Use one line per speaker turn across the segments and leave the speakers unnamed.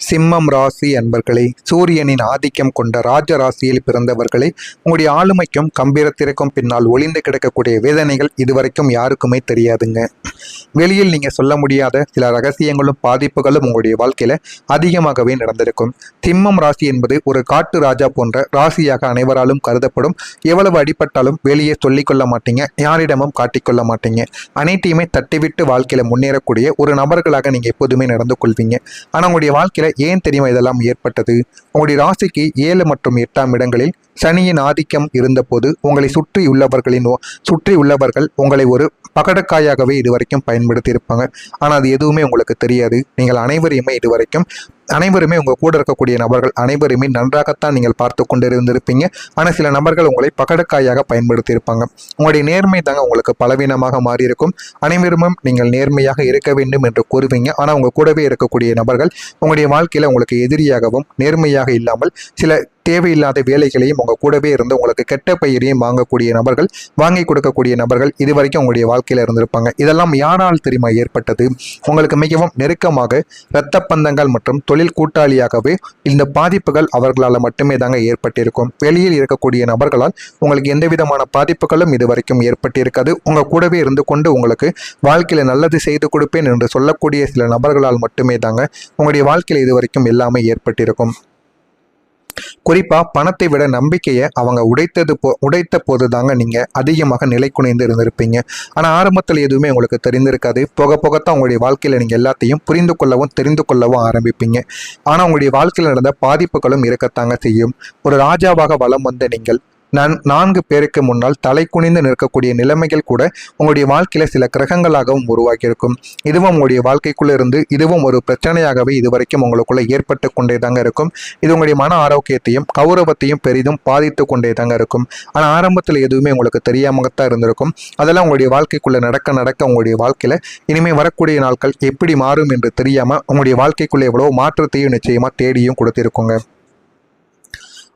சிம்மம் ராசி அன்பர்களே, சூரியனின் ஆதிக்கம் கொண்ட ராஜ ராசியில் பிறந்தவர்களே, உங்களுடைய ஆளுமைக்கும் கம்பீரத்திற்கும் பின்னால் ஒளிந்து கிடக்கக்கூடிய வேதனைகள் இதுவரைக்கும் யாருக்குமே தெரியாதுங்க. வெளியில் நீங்க சொல்ல முடியாத சில ரகசியங்களும் பாதிப்புகளும் உங்களுடைய வாழ்க்கையில அதிகமாகவே நடந்திருக்கும். சிம்மம் ராசி என்பது ஒரு காட்டு ராஜா போன்ற ராசியாக அனைவராலும் கருதப்படும். எவ்வளவு அடிபட்டாலும் வெளியே சொல்லிக்கொள்ள மாட்டீங்க, யாரிடமும் காட்டிக்கொள்ள மாட்டீங்க. அனைத்தையுமே தட்டிவிட்டு வாழ்க்கையில முன்னேறக்கூடிய ஒரு நபர்களாக நீங்க எப்போதுமே நடந்து கொள்வீங்க. ஆனா உங்களுடைய வாழ்க்கையில ஏன் தெரியுமா இதெல்லாம் ஏற்பட்டது? உங்களுடைய ராசிக்கு 7 மற்றும் 8ஆம் இடங்களில் சனியின் ஆதிக்கம் இருந்தபோது உங்களை சுற்றி உள்ளவர்கள் உங்களை ஒரு பகடக்காயாகவே இதுவரைக்கும் பயன்படுத்தி இருப்பாங்க. ஆனால் அது எதுவுமே உங்களுக்கு தெரியாது. நீங்கள் அனைவருமே உங்கள் கூட இருக்கக்கூடிய நபர்கள் அனைவருமே நன்றாகத்தான் நீங்கள் பார்த்து கொண்டு இருந்திருப்பீங்க. ஆனால் சில நபர்கள் உங்களை பகடக்காயாக பயன்படுத்தி இருப்பாங்க. உங்களுடைய நேர்மை தாங்க உங்களுக்கு பலவீனமாக மாறியிருக்கும். அனைவரும் நீங்கள் நேர்மையாக இருக்க வேண்டும் என்று கூறுவீங்க. ஆனால் உங்கள் கூடவே இருக்கக்கூடிய நபர்கள் உங்களுடைய வாழ்க்கையில் உங்களுக்கு எதிரியாகவும் நேர்மையாக இல்லாமல் சில தேவையில்லாத வேலைகளையும் உங்கள் கூடவே இருந்து உங்களுக்கு கெட்ட பெயரையும் வாங்கி கொடுக்கக்கூடிய நபர்கள் இதுவரைக்கும் உங்களுடைய வாழ்க்கையில் இருந்திருப்பாங்க. இதெல்லாம் யாரால் தெரியுமா ஏற்பட்டது? உங்களுக்கு மிகவும் நெருக்கமாக இரத்த பந்தங்கள் மற்றும் தொழில் கூட்டாளியாகவே இந்த பாதிப்புகள் அவர்களால் மட்டுமே தாங்க ஏற்பட்டிருக்கும். வெளியில் இருக்கக்கூடிய நபர்களால் உங்களுக்கு எந்த விதமான பாதிப்புகளும் இதுவரைக்கும் ஏற்பட்டிருக்காது. உங்கள் கூடவே இருந்து கொண்டு உங்களுக்கு வாழ்க்கையில் நல்லது செய்து கொடுப்பேன் என்று சொல்லக்கூடிய சில நபர்களால் மட்டுமே தாங்க உங்களுடைய வாழ்க்கையில் இதுவரைக்கும் எல்லாமே ஏற்பட்டிருக்கும். குறிப்பா பணத்தை விட நம்பிக்கையை அவங்க உடைத்த போது தாங்க நீங்க அதிகமாக நிலை குனைந்து இருந்திருப்பீங்க. ஆனா ஆரம்பத்தில் எதுவுமே உங்களுக்கு தெரிந்திருக்காது. போக போகத்தான் உங்களுடைய வாழ்க்கையில நீங்க எல்லாத்தையும் புரிந்து கொள்ளவும் தெரிந்து கொள்ளவும் ஆரம்பிப்பீங்க. ஆனா உங்களுடைய வாழ்க்கையில் நடந்த பாதிப்புகளும் இருக்கத்தாங்க செய்யும். ஒரு ராஜாவாக வலம் வந்த நீங்கள் 4 பேருக்கு முன்னால் தலை குனிந்து நிற்கக்கூடிய நிலைமைகள் கூட உங்களுடைய வாழ்க்கையில சில கிரகங்களாகவும் உருவாக்கியிருக்கும். இதுவும் உங்களுடைய வாழ்க்கைக்குள்ள இருந்து இதுவும் ஒரு பிரச்சனையாகவே இதுவரைக்கும் உங்களுக்குள்ள ஏற்பட்டு கொண்டே தாங்க இருக்கும். இது உங்களுடைய மன ஆரோக்கியத்தையும் கௌரவத்தையும் பெரிதும் பாதித்து கொண்டே தாங்க இருக்கும். ஆனால் ஆரம்பத்தில் எதுவுமே உங்களுக்கு தெரியாமத்தான் இருந்திருக்கும். அதெல்லாம் உங்களுடைய வாழ்க்கைக்குள்ள நடக்க உங்களுடைய வாழ்க்கையில இனிமே வரக்கூடிய நாட்கள் எப்படி மாறும் என்று தெரியாம உங்களுடைய வாழ்க்கைக்குள்ள எவ்வளவு மாற்றத்தையும் நிச்சயமா தேடியும் கொடுத்திருக்கோங்க.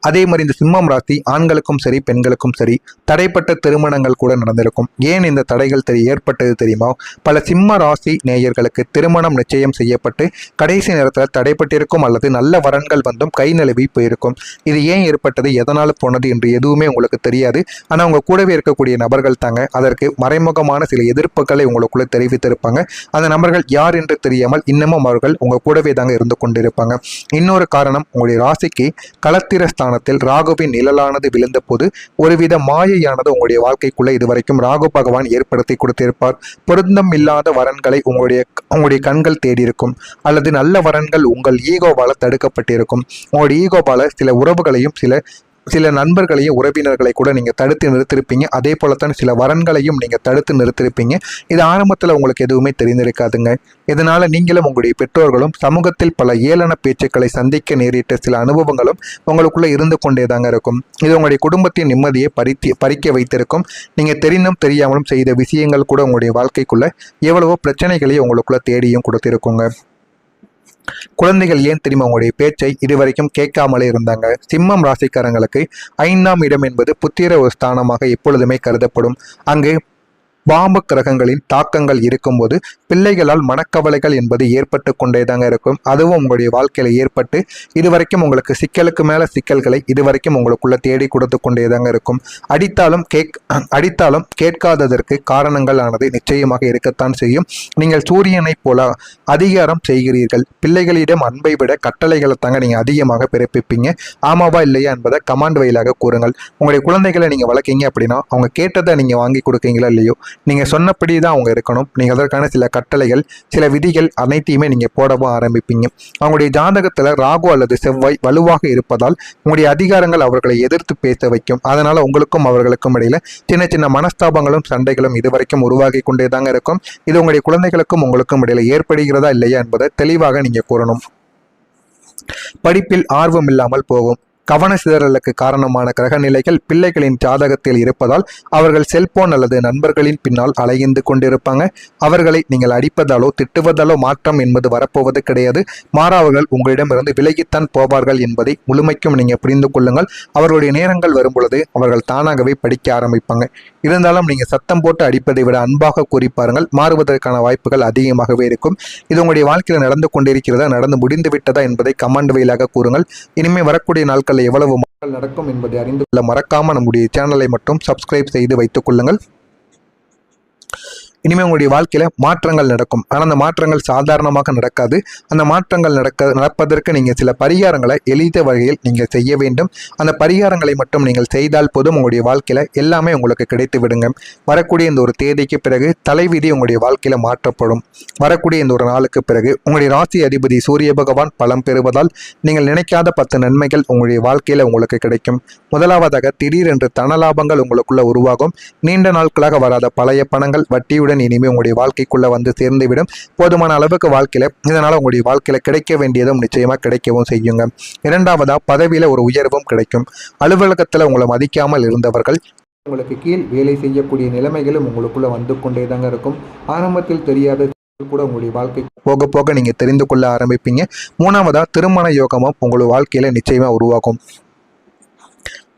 அதே மாதிரி இந்த சிம்மம் ராசி ஆண்களுக்கும் சரி பெண்களுக்கும் சரி தடைப்பட்ட திருமணங்கள் கூட நடந்திருக்கும். ஏன் இந்த தடைகள் ஏற்பட்டது தெரியுமா? பல சிம்ம ராசி நேயர்களுக்கு திருமணம் நிச்சயம் செய்யப்பட்டு கடைசி நேரத்தில் தடைப்பட்டிருக்கும் அல்லது நல்ல வரன்கள் வந்தும் கை நழுவி போயிருக்கும். இது ஏன் ஏற்பட்டது, எதனால் போனது என்று எதுவுமே உங்களுக்கு தெரியாது. ஆனால் உங்க கூடவே இருக்கக்கூடிய நபர்கள் தாங்க அதற்கு மறைமுகமான சில எதிர்ப்புகளை உங்களுக்குள்ள தெரிவித்திருப்பாங்க. அந்த நபர்கள் யார் என்று தெரியாமல் இன்னமும் அவர்கள் உங்க கூடவே தாங்க இருந்து கொண்டிருப்பாங்க. இன்னொரு காரணம், உங்களுடைய ராசிக்கு களத்திர ராகுவின் நிழலானது விழுந்த போது ஒருவித மாயையானது உங்களுடைய வாழ்க்கைக்குள்ள இதுவரைக்கும் ராகு பகவான் ஏற்படுத்தி கொடுத்திருப்பார். பொருத்தம் இல்லாத வரன்களை உங்களுடைய கண்கள் தேடி இருக்கும், அல்லது நல்ல வரன்கள் உங்கள் ஈகோவால தடுக்கப்பட்டிருக்கும். உங்களுடைய ஈகோவால சில உறவுகளையும் சில நண்பர்களையும் உறவினர்களை கூட நீங்கள் தடுத்து நிறுத்திருப்பீங்க. அதே போலத்தான் சில வரன்களையும் நீங்கள் தடுத்து நிறுத்திருப்பீங்க. இது ஆரம்பத்தில் உங்களுக்கு எதுவுமே தெரிந்திருக்காதுங்க. இதனால நீங்களும் உங்களுடைய பெற்றோர்களும் சமூகத்தில் பல ஏளன பேச்சுக்களை சந்திக்க நேரிட்ட சில அனுபவங்களும் உங்களுக்குள்ள இருந்து கொண்டே தாங்க இருக்கும். இது உங்களுடைய குடும்பத்தின் நிம்மதியை பறிக்க வைத்திருக்கும். நீங்கள் தெரிந்தும் தெரியாமலும் செய்த விஷயங்கள் கூட உங்களுடைய வாழ்க்கைக்குள்ள எவ்வளவோ பிரச்சனைகளையும் உங்களுக்குள்ள தேடியும் கொடுத்திருக்குங்க. குழந்தைகள் ஏன் தெரியுமா உங்களுடைய பேச்சை இதுவரைக்கும் கேட்காமலே இருந்தாங்க? சிம்மம் ராசிக்காரங்களுக்கு 5ஆம் இடம் என்பது புத்திர ஒரு ஸ்தானமாக எப்பொழுதுமே கருதப்படும். அங்கு பாம்பு கிரகங்களின் தாக்கங்கள் இருக்கும்போது பிள்ளைகளால் மனக்கவலைகள் என்பது ஏற்பட்டு கொண்டே தாங்க இருக்கும். அதுவும் உங்களுடைய வாழ்க்கையில ஏற்பட்டு இதுவரைக்கும் உங்களுக்கு சிக்கலுக்கு மேல சிக்கல்களை இதுவரைக்கும் உங்களுக்குள்ள தேடி கொடுத்து கொண்டே தாங்க இருக்கும். அடித்தாலும் கேட்காததற்கு காரணங்கள் ஆனது நிச்சயமாக இருக்கத்தான் செய்யும். நீங்கள் சூரியனை போல அதிகாரம் செய்கிறீர்கள். பிள்ளைகளிடம் அன்பை விட கட்டளைகளை தாங்க நீங்க அதிகமாக பிறப்பிப்பீங்க. ஆமாவா இல்லையா என்பதை கமாண்ட் வழியாக கூறுங்கள். உங்களுடைய குழந்தைகளை நீங்க வளர்க்கீங்க அப்படின்னா அவங்க கேட்டதை நீங்க வாங்கி கொடுக்கீங்களா இல்லையோ, நீங்க சொன்னபடி தான் அவங்க இருக்கணும். நீங்க அதற்கான சில கட்டளைகள் சில விதிகள் அனைத்தையுமே நீங்க போடவும் ஆரம்பிப்பீங்க. அவங்களுடைய ஜாதகத்துல ராகு அல்லது செவ்வாய் வலுவாக இருப்பதால் உங்களுடைய அதிகாரங்கள் அவர்களை எதிர்த்து பேச வைக்கும். அதனால உங்களுக்கும் அவர்களுக்கும் இடையில சின்ன சின்ன மனஸ்தாபங்களும் சண்டைகளும் இதுவரைக்கும் உருவாகி கொண்டே தாங்க இருக்கும். இது உங்களுடைய குழந்தைகளுக்கும் உங்களுக்கும் இடையில ஏற்படுகிறதா இல்லையா என்பதை தெளிவாக நீங்க கூறணும். படிப்பில் ஆர்வம் இல்லாமல் போகும். கவன சிதறலுக்கு காரணமான கிரக நிலைகள் பிள்ளைகளின் ஜாதகத்தில் இருப்பதால் அவர்கள் செல்போன் அல்லது நண்பர்களின் பின்னால் அலைந்து கொண்டிருப்பாங்க. அவர்களை நீங்கள் அடிப்பதாலோ திட்டுவதாலோ மாற்றம் என்பது வரப்போவது கிடையாது. மாறாவர்கள் உங்களிடமிருந்து விலகித்தான் போவார்கள் என்பதை முழுமைக்கும் நீங்க புரிந்து கொள்ளுங்கள். அவர்களுடைய நேரங்கள் வரும் பொழுது அவர்கள் தானாகவே படிக்க ஆரம்பிப்பாங்க. இருந்தாலும் நீங்கள் சத்தம் போட்டு அடிப்பதை விட அன்பாக கூறி பாருங்கள், மாறுவதற்கான வாய்ப்புகள் அதிகமாகவே இருக்கும். இது உங்களுடைய வாழ்க்கையில் நடந்து கொண்டிருக்கிறதா, நடந்து முடிந்து விட்டதா என்பதை கமெண்ட் வாயிலாக கூறுங்கள். இனிமேல் வரக்கூடிய நாட்களில் எவ்வளவு மாற்றங்கள் நடக்கும் என்பதை அறிந்து கொள்ள மறக்காமல் நம்முடைய சேனலை மட்டும் சப்ஸ்கிரைப் செய்து வைத்துக் கொள்ளுங்கள். இனிமேல் உங்களுடைய வாழ்க்கையில் மாற்றங்கள் நடக்கும். ஆனால் அந்த மாற்றங்கள் சாதாரணமாக நடக்காது. அந்த மாற்றங்கள் நடப்பதற்கு நீங்கள் சில பரிகாரங்களை எளித வகையில் நீங்கள் செய்ய வேண்டும். அந்த பரிகாரங்களை மட்டும் நீங்கள் செய்தால் போதும், உங்களுடைய வாழ்க்கையில் எல்லாமே உங்களுக்கு கிடைத்து விடுங்க. வரக்கூடிய இந்த ஒரு தேதிக்கு பிறகு தலைவிதி உங்களுடைய வாழ்க்கையில் மாற்றப்படும். வரக்கூடிய இந்த ஒரு நாளுக்கு பிறகு உங்களுடைய ராசி அதிபதி சூரிய பகவான் பலம் பெறுவதால் நீங்கள் நினைக்காத 10 நன்மைகள் உங்களுடைய வாழ்க்கையில் உங்களுக்கு கிடைக்கும். முதலாவதாக, திடீரென்று தனலாபங்கள் உங்களுக்குள்ள உருவாகும். நீண்ட நாட்களாக வராத பழைய பணங்கள் வட்டியுடன் இனிமேல் உங்களுடைய வாழ்க்கைக்குள்ள வந்து சேர்ந்துவிடும். போதுமான அளவுக்கு வாழ்க்கையில இதனால உங்களுடைய வாழ்க்கையில கிடைக்க வேண்டியதும் நிச்சயமா கிடைக்கவும் செய்யுங்க. இரண்டாவதா, பதவியில ஒரு உயர்வும் கிடைக்கும். அலுவலகத்துல உங்களை மதிக்காமல் இருந்தவர்கள் உங்களுக்கு கீழ் வேலை செய்யக்கூடிய நிலைமைகளும் உங்களுக்குள்ள வந்து கொண்டே தாங்க இருக்கும். ஆரம்பத்தில் தெரியாத கூட உங்களுடைய வாழ்க்கை போக போக நீங்க தெரிந்து கொள்ள ஆரம்பிப்பீங்க. மூணாவதா, திருமண யோகமும் உங்களுடைய வாழ்க்கையில நிச்சயமா உருவாகும்.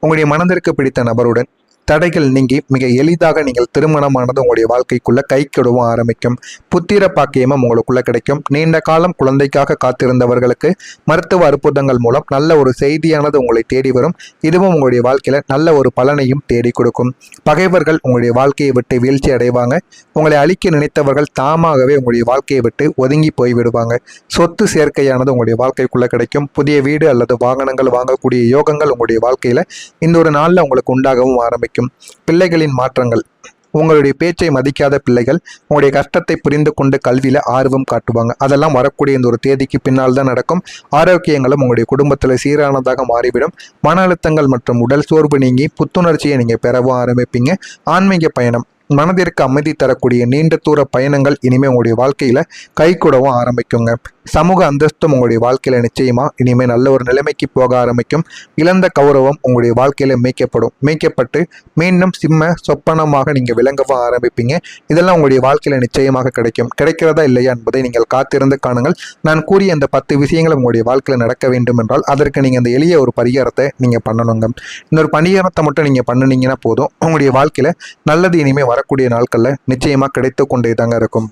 உங்களுடைய மனதிற்கு பிடித்த நபருடன் தடைகள் நீங்கி மிக எளிதாக நீங்கள் திருமணமானது உங்களுடைய வாழ்க்கைக்குள்ள கைக்கொடவும் ஆரம்பிக்கும். புத்திர பாக்கியமும் உங்களுக்குள்ள கிடைக்கும். நீண்ட காலம் குழந்தைக்காக காத்திருந்தவர்களுக்கு மருத்துவ அற்புதங்கள் மூலம் நல்ல ஒரு செய்தியானது உங்களை தேடி வரும். இதுவும் உங்களுடைய வாழ்க்கையில நல்ல ஒரு பலனையும் தேடி கொடுக்கும். பகைவர்கள் உங்களுடைய வாழ்க்கையை விட்டு வீழ்ச்சி அடைவாங்க. உங்களை அழிக்க நினைத்தவர்கள் தாமாகவே உங்களுடைய வாழ்க்கையை விட்டு ஒதுங்கி போய்விடுவாங்க. சொத்து சேர்க்கையானது உங்களுடைய வாழ்க்கைக்குள்ள கிடைக்கும். புதிய வீடு அல்லது வாகனங்கள் வாங்கக்கூடிய யோகங்கள் உங்களுடைய வாழ்க்கையில இந்த ஒரு நாள்ல உங்களுக்கு உண்டாகவும் ஆரம்பிக்கும். பிள்ளைகளின் மாற்றங்கள், உங்களுடைய பேச்சை மதிக்காத பிள்ளைகள் உங்களுடைய கஷ்டத்தை புரிந்து கொண்டு கல்வியில ஆர்வம் காட்டுவாங்க. அதெல்லாம் வரக்கூடிய இந்த ஒரு தேதிக்கு பின்னால் தான் நடக்கும். ஆரோக்கியங்களும் உங்களுடைய குடும்பத்தில் சீரானதாக மாறிவிடும். மன அழுத்தங்கள் மற்றும் உடல் சோர்வு நீங்கி புத்துணர்ச்சியை நீங்க பெறவும் ஆரம்பிப்பீங்க. ஆன்மீக பயணம், மனதிற்கு அமைதி தரக்கூடிய நீண்ட தூர பயணங்கள் இனிமேல் உங்களுடைய வாழ்க்கையில கைகூடவும் ஆரம்பிக்குங்க. சமூக அந்தஸ்தும் உங்களுடைய வாழ்க்கையில நிச்சயமா இனிமேல் நல்ல ஒரு நிலைமைக்கு போக ஆரம்பிக்கும். இழந்த கௌரவம் உங்களுடைய வாழ்க்கையில மீட்கப்பட்டு மீண்டும் சிம்ம சொப்பனமாக நீங்க விளங்கவும் ஆரம்பிப்பீங்க. இதெல்லாம் உங்களுடைய வாழ்க்கையில நிச்சயமாக கிடைக்கும். கிடைக்கிறதா இல்லையா என்பதை நீங்கள் காத்திருந்து காணுங்கள். நான் கூறிய இந்த 10 விஷயங்கள் உங்களுடைய வாழ்க்கையில நடக்க வேண்டும் என்றால் அதற்கு நீங்க அந்த எளிய ஒரு பரிகாரத்தை நீங்க பண்ணணுங்க. இந்த ஒரு பரிகாரத்தை மட்டும் நீங்க பண்ணினீங்கன்னா போதும், உங்களுடைய வாழ்க்கையில நல்லது இனிமேல் வரக்கூடிய நாட்கள்ல நிச்சயமா கிடைத்து கொண்டே தாங்க இருக்கும்.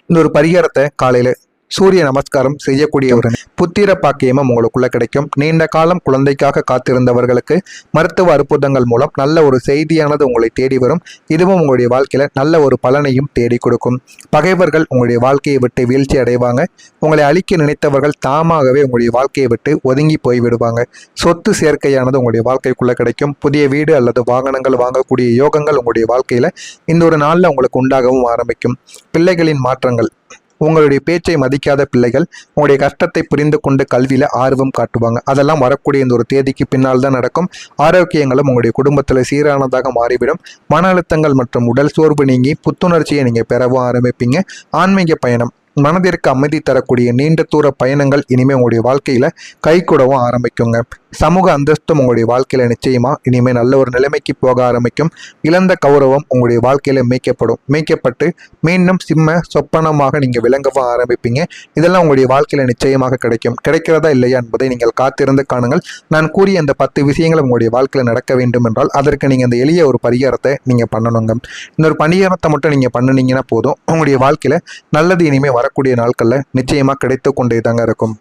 இந்த ஒரு பரிகாரத்தை காலையில சூரிய நமஸ்காரம் செய்யக்கூடிய ஒரு புத்திர பாக்கியமும் உங்களுக்குள்ள கிடைக்கும். நீண்ட காலம் குழந்தைக்காக காத்திருந்தவர்களுக்கு மருத்துவ அற்புதங்கள் மூலம் நல்ல ஒரு செய்தியானது உங்களை தேடி வரும். இதுவும் உங்களுடைய வாழ்க்கையில நல்ல ஒரு பலனையும் தேடி கொடுக்கும். பகைவர்கள் உங்களுடைய வாழ்க்கையை விட்டு வீழ்ச்சி அடைவாங்க. உங்களை அழிக்க நினைத்தவர்கள் தாமாகவே உங்களுடைய வாழ்க்கையை விட்டு ஒதுங்கி போய்விடுவாங்க. சொத்து சேர்க்கையானது உங்களுடைய வாழ்க்கைக்குள்ள கிடைக்கும். புதிய வீடு அல்லது வாகனங்கள் வாங்கக்கூடிய யோகங்கள் உங்களுடைய வாழ்க்கையில இந்த ஒரு நாள்ல உங்களுக்கு உண்டாகவும் ஆரம்பிக்கும். பிள்ளைகளின் மாற்றங்கள், உங்களுடைய பேச்சை மதிக்காத பிள்ளைகள் உங்களுடைய கஷ்டத்தை புரிந்து கொண்டு கல்வியில ஆர்வம் காட்டுவாங்க. அதெல்லாம் வரக்கூடிய இந்த ஒரு தேதிக்கு பின்னால் தான் நடக்கும். ஆரோக்கியங்களும் உங்களுடைய குடும்பத்தில் சீரானதாக மாறிவிடும். மன அழுத்தங்கள் மற்றும் உடல் சோர்வு நீங்கி புத்துணர்ச்சியை நீங்க பெறவும் ஆரம்பிப்பீங்க. ஆன்மீக பயணம், மனதிற்கு அமைதி தரக்கூடிய நீண்ட தூர பயணங்கள் இனிமேல் உங்களுடைய வாழ்க்கையில கைகூடவும் ஆரம்பிக்குங்க. சமூக அந்தஸ்தும் உங்களுடைய வாழ்க்கையில நிச்சயமா இனிமேல் நல்ல ஒரு நிலைமைக்கு போக ஆரம்பிக்கும். இழந்த கௌரவம் உங்களுடைய வாழ்க்கையில மீட்கப்பட்டு மீண்டும் சிம்ம சொப்பனமாக நீங்க விளங்கவும் ஆரம்பிப்பீங்க. இதெல்லாம் உங்களுடைய வாழ்க்கையில நிச்சயமாக கிடைக்கும். கிடைக்கிறதா இல்லையா என்பதை நீங்கள் காத்திருந்து காணுங்கள். நான் கூறிய அந்த 10 விஷயங்கள் உங்களுடைய வாழ்க்கையில நடக்க வேண்டும் என்றால் அதற்கு நீங்க அந்த எளிய ஒரு பரிகாரத்தை நீங்க பண்ணணுங்க. இந்த ஒரு பரிகாரத்தை மட்டும் நீங்க பண்ணினீங்கன்னா போதும், உங்களுடைய வாழ்க்கையில நல்லது இனிமேல் வரக்கூடிய நாட்கள்ல நிச்சயமா கிடைத்து கொண்டே தாங்க இருக்கும்.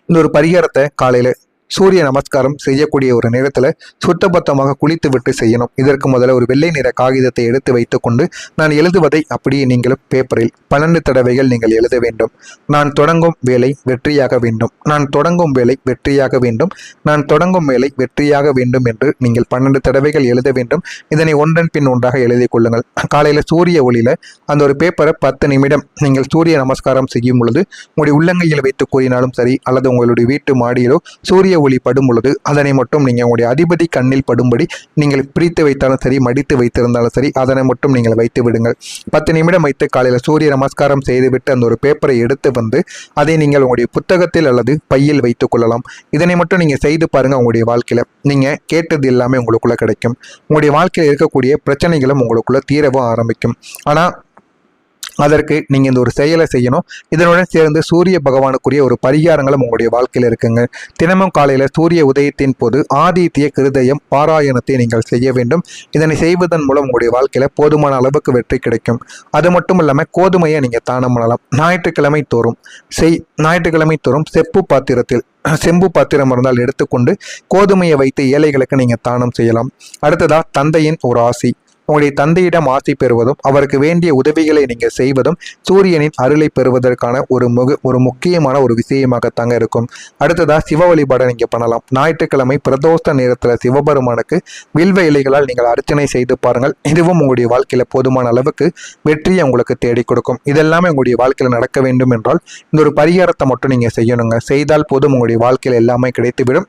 இந்த ஒரு பரிகாரத்தை காலையில சூரிய நமஸ்காரம் செய்யக்கூடிய ஒரு நேரத்தில் சுத்தபத்தமாக குளித்து விட்டு செய்யணும். இதற்கு முதல்ல ஒரு வெள்ளை நிற காகிதத்தை எடுத்து வைத்துக்கொண்டு நான் எழுதுவதை அப்படியே நீங்களும் பேப்பரில் 12 தடவைகள் நீங்கள் எழுத வேண்டும். நான் தொடங்கும் வேலை வெற்றியாக வேண்டும், நான் தொடங்கும் வேலை வெற்றியாக வேண்டும், நான் தொடங்கும் வேலை வெற்றியாக வேண்டும் என்று நீங்கள் 12 தடவைகள் எழுத வேண்டும். இதனை ஒன்றன் பின் ஒன்றாக எழுதி கொள்ளுங்கள். காலையில் சூரிய ஒளியில அந்த ஒரு பேப்பரை 10 நிமிடம் நீங்கள் சூரிய நமஸ்காரம் செய்யும் பொழுது உங்களுடைய உள்ளங்கையில் வைத்து கூறினாலும் சரி அல்லது உங்களுடைய வீட்டு மாடியிலோ சூரிய ஒளி படும் பொழுது அதனை மட்டும் நீங்க உங்களுடைய அதிபதி கண்ணில் படும்படி நீங்கள் பிரித்து வைத்தாலும் சரி மடித்து வைத்திருந்தாலும் சரி அதனை மட்டும் நீங்கள் வைத்து விடுங்கள். 10 நிமிடம் வைத்து காலையில் சூரிய நமஸ்காரம் செய்துவிட்டு அந்த ஒரு பேப்பரை எடுத்து வந்து அதை நீங்கள் உங்களுடைய புத்தகத்தில் அல்லது பையில் வைத்துக் கொள்ளலாம். இதனை மட்டும் நீங்க செய்து பாருங்க. உங்களுடைய வாழ்க்கையில நீங்க கேட்டது எல்லாமே உங்களுக்குள்ள கிடைக்கும். உங்களுடைய வாழ்க்கையில் இருக்கக்கூடிய பிரச்சனைகளும் உங்களுக்குள்ள தீரவும் ஆரம்பிக்கும். ஆனா அதற்கு நீங்கள் இந்த ஒரு செயலை செய்யணும். இதனுடன் சேர்ந்து சூரிய பகவானுக்குரிய ஒரு பரிகாரங்களும் உங்களுடைய வாழ்க்கையில் இருக்குங்க. தினமும் காலையில் சூரிய உதயத்தின் போது ஆதித்ய கிருதயம் பாராயணத்தை நீங்கள் செய்ய வேண்டும். இதனை செய்வதன் மூலம் உங்களுடைய வாழ்க்கையில் போதுமான அளவுக்கு வெற்றி கிடைக்கும். அது மட்டும் இல்லாமல் கோதுமையை நீங்கள் தானம் பண்ணலாம். ஞாயிற்றுக்கிழமை தோறும் செம்பு பாத்திரம் இருந்தால் எடுத்துக்கொண்டு கோதுமையை வைத்து ஏழைகளுக்கு நீங்கள் தானம் செய்யலாம். அடுத்ததா தந்தையின் ஒரு ஆசி. உங்களுடைய தந்தையிடம் ஆசை பெறுவதும் அவருக்கு வேண்டிய உதவிகளை நீங்கள் செய்வதும் சூரியனின் அருளை பெறுவதற்கான ஒரு முக்கியமான ஒரு விஷயமாகத்தாங்க இருக்கும். அடுத்ததாக சிவ வழிபாடை நீங்கள் பண்ணலாம். ஞாயிற்றுக்கிழமை பிரதோஷ நேரத்தில் சிவபெருமானுக்கு வில்வ இலைகளால் நீங்கள் அர்ச்சனை செய்து பாருங்கள். இதுவும் உங்களுடைய வாழ்க்கையில் போதுமான அளவுக்கு வெற்றியை உங்களுக்கு தேடி கொடுக்கும். இதெல்லாமே உங்களுடைய வாழ்க்கையில் நடக்க வேண்டும் என்றால் இந்த ஒரு பரிகாரத்தை மட்டும் நீங்கள் செய்யணுங்க. செய்தால் போதும் உங்களுடைய வாழ்க்கையில் எல்லாமே கிடைத்துவிடும்.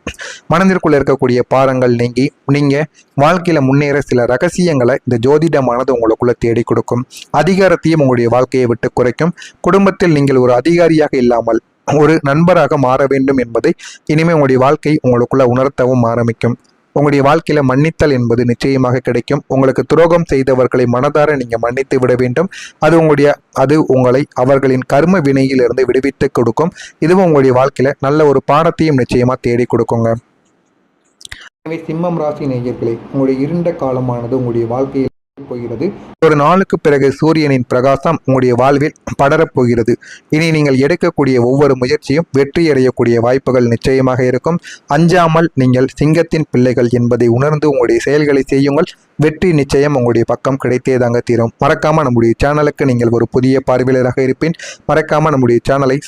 மனதிற்குள்ள இருக்கக்கூடிய பாரங்கள் நீங்கி நீங்கள் வாழ்க்கையில் முன்னேற சில ரகசியங்களை இந்த ஜோதிடமானது உங்களுக்குள்ள தேடி கொடுக்கும். அதிகாரத்தையும் உங்களுடைய வாழ்க்கையை விட்டு குறைக்கும். குடும்பத்தில் நீங்கள் ஒரு அதிகாரியாக இல்லாமல் ஒரு நண்பராக மாற வேண்டும் என்பதை இனிமேல் உங்களுடைய வாழ்க்கை உங்களுக்குள்ள உணர்த்தவும் ஆரம்பிக்கும். உங்களுடைய வாழ்க்கையில மன்னித்தல் என்பது நிச்சயமாக கிடைக்கும். உங்களுக்கு துரோகம் செய்தவர்களை மனதார நீங்க மன்னித்து விட வேண்டும். அது உங்களை அவர்களின் கர்ம வினையிலிருந்து விடுவித்து கொடுக்கும். இதுவும் உங்களுடைய வாழ்க்கையில நல்ல ஒரு பாடத்தையும் நிச்சயமா தேடி கொடுக்குங்க. எனவே சிம்மம் ராசி நேயர்களே, உங்களுடைய இருண்ட காலமானது உங்களுடைய வாழ்க்கையில் போகிறது. ஒரு நாளுக்கு பிறகு சூரியனின் பிரகாசம் உங்களுடைய வாழ்வில் படரப் போகிறது. இனி நீங்கள் எடுக்கக்கூடிய ஒவ்வொரு முயற்சியும் வெற்றி அடையக்கூடிய வாய்ப்புகள் நிச்சயமாக இருக்கும். அஞ்சாமல் நீங்கள் சிங்கத்தின் பிள்ளைகள் என்பதை உணர்ந்து உங்களுடைய செயல்களை செய்யுங்கள். வெற்றி நிச்சயம் உங்களுடைய பக்கம் கிடைத்தேதாங்க தீரும். மறக்காம நம்முடைய சேனலுக்கு நீங்கள் ஒரு புதிய பார்வையாளராக இருப்பேன். மறக்காம நம்முடைய சேனலை